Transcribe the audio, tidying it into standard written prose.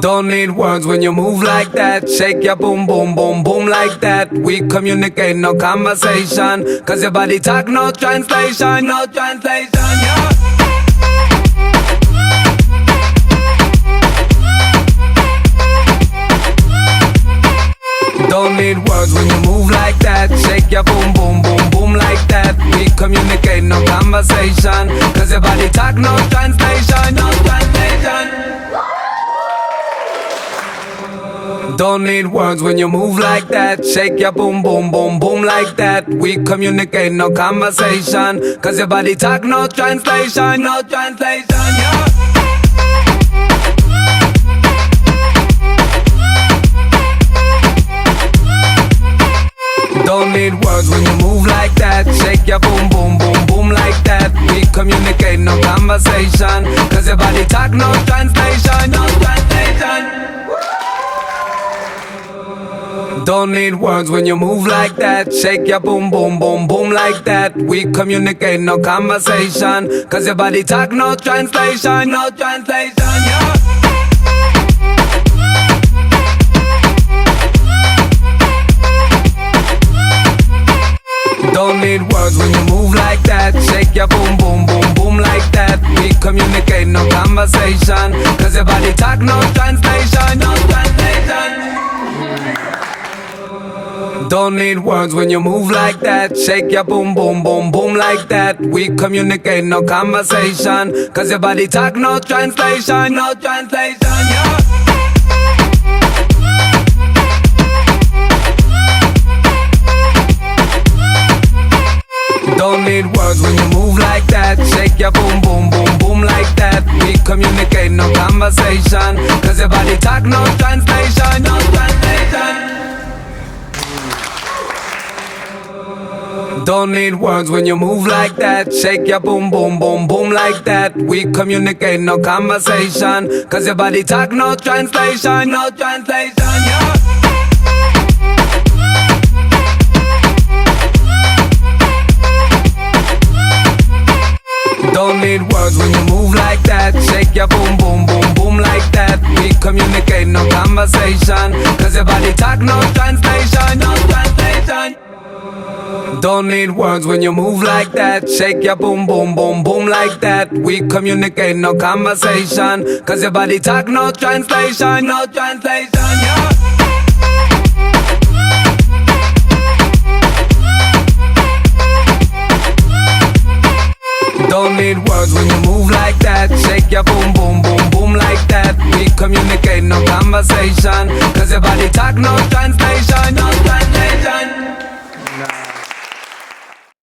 Don't need words when you move like that. Shake your boom, boom, boom, boom like that. We communicate, no conversation. Cause your body talk, no translation, no translation, yeah. Don't need words when you move like that. Shake your boom, boom, boom, boom like that. We communicate, no conversation. Cause your body talk, no translation, no translation. Don't need words when you move like that. Shake your boom, boom, boom, boom like that. We communicate, no conversation. Cause your body talk, no translation, no translation, yeah. Don't need words when you move like that. Shake your boom, boom, boom, boom like that. We communicate, no conversation. Cause your body talk, no translation, no translation. Don't need words when you move like that. Shake your boom, boom, boom, boom like that. We communicate, no conversation. Cause your body talk, no translation, no translation, yeah. Don't need words when you move like that. Shake your boom, boom, boom, boom like that. We communicate, no conversation. Cause your body talk, no translation, no translation. Don't need words when you move like that. Shake your boom, boom, boom, boom like that. We communicate, no conversation. Cause your body talk, no translation, no translation, yeah. Don't need words when you move like that. Shake your boom, boom, boom, boom like that. We communicate, no conversation. Cause your body talk, no translation, no translation. Don't need words when you move like that. Shake your boom, boom, boom, boom like that. We communicate, no conversation. Cause your body talk, no translation, no translation, yeah. Don't need words when you move like that. Shake your boom, boom, boom, boom like that. We communicate, no conversation. Cause your body talk, no translation, no translation. Don't need words when you move like that. Shake your boom, boom, boom, boom like that. We communicate, no conversation. Cause your body talk, no translation, no translation, yeah. Don't need words when you move like that. Shake your boom, boom, boom, boom like that. We communicate, no conversation. Cause your body talk, no translation, no translation.